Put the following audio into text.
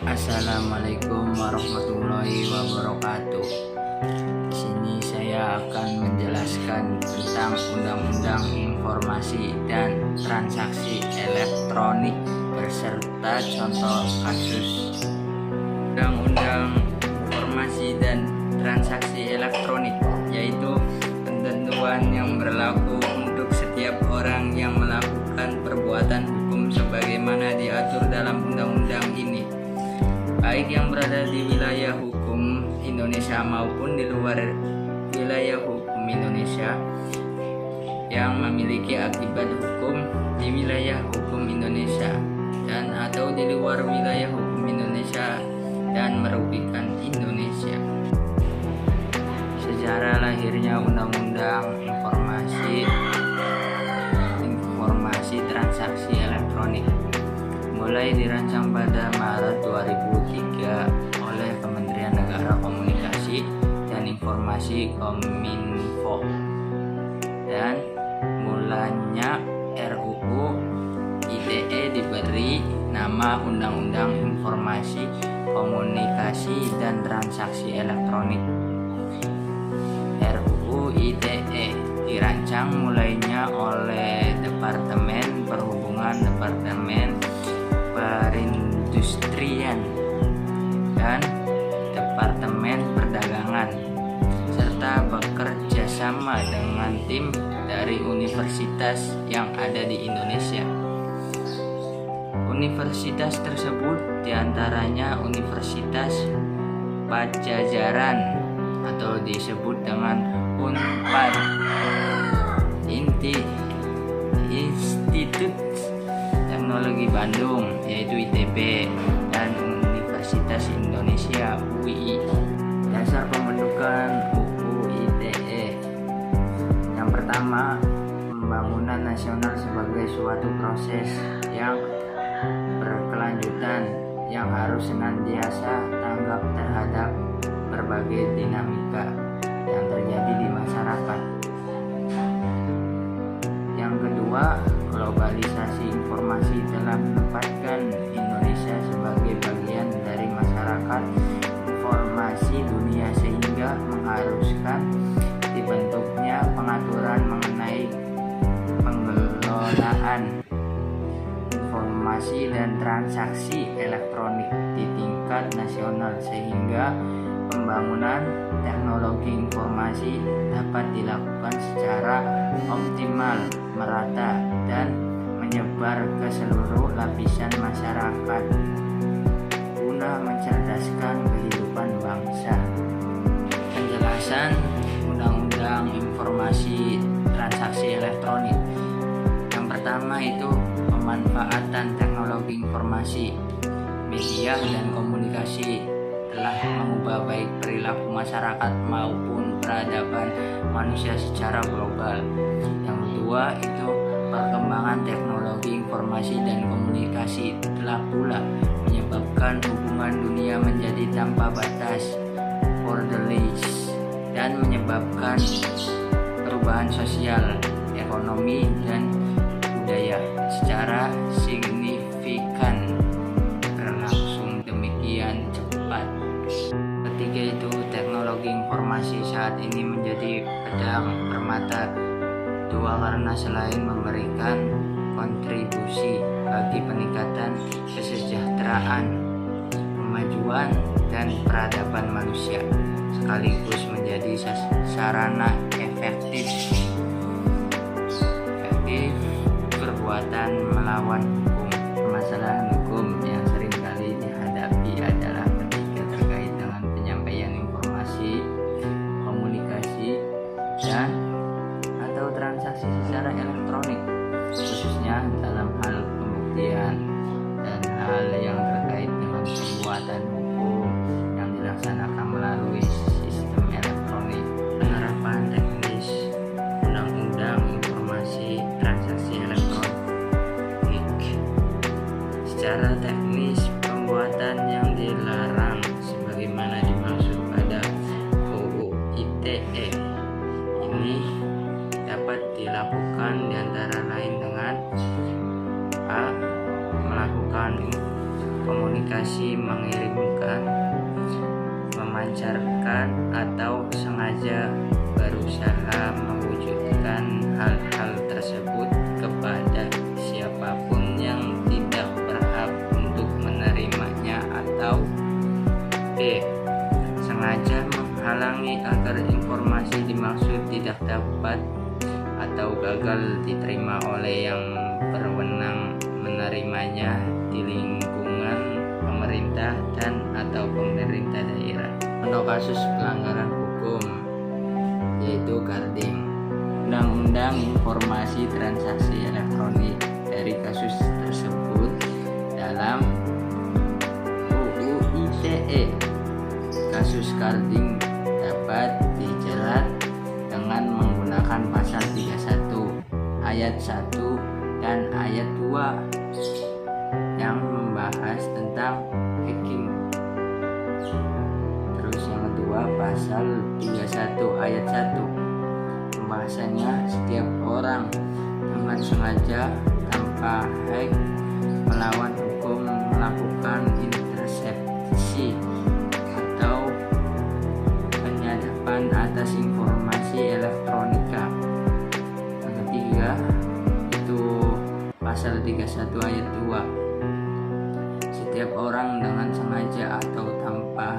Assalamualaikum warahmatullahi wabarakatuh. Di sini saya akan menjelaskan tentang Undang-Undang Informasi dan Transaksi Elektronik beserta contoh kasus. Undang-Undang Informasi dan Transaksi Elektronik yaitu ketentuan yang berlaku untuk setiap orang yang melakukan perbuatan hukum sebagaimana diatur dalam undang-undang ini, baik yang berada di wilayah hukum Indonesia maupun di luar wilayah hukum Indonesia, yang memiliki akibat hukum di wilayah hukum Indonesia dan atau di luar wilayah hukum Indonesia dan merugikan Indonesia. Sejarah lahirnya Undang-Undang Informasi Transaksi Elektronik mulai dirancang pada Maret 2003 oleh Kementerian Negara Komunikasi dan Informasi Kominfo, dan mulanya RUU ITE diberi nama Undang-Undang Informasi Komunikasi dan Transaksi Elektronik. RUU ITE dirancang mulainya oleh Departemen Perhubungan, Departemen Perindustrian, dan Departemen Perdagangan, serta bekerja sama dengan tim dari universitas yang ada di Indonesia. Universitas tersebut diantaranya Universitas Padjadjaran atau disebut dengan UNPAD, Institut Teknologi Bandung yaitu ITB, dan Universitas Indonesia UII. Dasar pembentukan UU ITE. Yang pertama, pembangunan nasional sebagai suatu proses yang berkelanjutan yang harus senantiasa tanggap terhadap berbagai dinamika yang terjadi di masyarakat. Yang kedua, globalisasi informasi telah menempatkan Indonesia sebagai bagian dari masyarakat informasi dunia sehingga mengharuskan dibentuknya pengaturan mengenai pengelolaan informasi dan transaksi elektronik di tingkat nasional sehingga pembangunan teknologi informasi dapat dilakukan secara optimal, merata, dan menyebar ke seluruh lapisan masyarakat guna mencerdaskan kehidupan bangsa. Penjelasan Undang-Undang Informasi Transaksi Elektronik. Yang pertama itu pemanfaatan teknologi informasi, media, dan komunikasi telah mengubah baik perilaku masyarakat maupun peradaban manusia secara global. Yang kedua itu perkembangan teknologi informasi dan komunikasi telah pula menyebabkan hubungan dunia menjadi tanpa batas, borderless, dan menyebabkan perubahan sosial, ekonomi, dan budaya secara signifikan berlangsung demikian cepat. Ketiga itu teknologi informasi saat ini menjadi pedang bermata dua karena selain memberikan kontribusi bagi peningkatan kesejahteraan, kemajuan, dan peradaban manusia, sekaligus menjadi sarana efektif perbuatan melawan hukum. Permasalahan hukum yang seringkali dihadapi adalah ketika terkait dengan penyampaian informasi, komunikasi, dan atau transaksi secara elektronik, khususnya dalam hal pembuktian dan hal yang terkait dengan pembuatan hukum yang dilaksanakan melalui sistem elektronik. Penerapan teknis Undang-Undang Informasi Transaksi Elektronik informasi, mengirimkan, memancarkan, atau sengaja berusaha mewujudkan hal-hal tersebut kepada siapapun yang tidak berhak untuk menerimanya, atau B. sengaja menghalangi agar informasi dimaksud tidak dapat atau gagal diterima oleh yang berwenang menerimanya di lingkungan pemerintah dan atau pemerintah daerah. Untuk kasus pelanggaran hukum yaitu Carding, Undang-Undang Informasi Transaksi Elektronik. Dari kasus tersebut dalam UU ITE, kasus Carding dapat dijerat dengan menggunakan pasal 31 ayat 1 dan ayat 2 yang membahas tentang hacking. Terus yang kedua pasal 31 ayat 1, pembahasannya setiap orang dengan sengaja tanpa hack melawan hukum melakukan intersepsi atau penyadapan atas informasi elektronika. Yang ketiga itu pasal 31 ayat 2, setiap orang dengan sengaja atau tanpa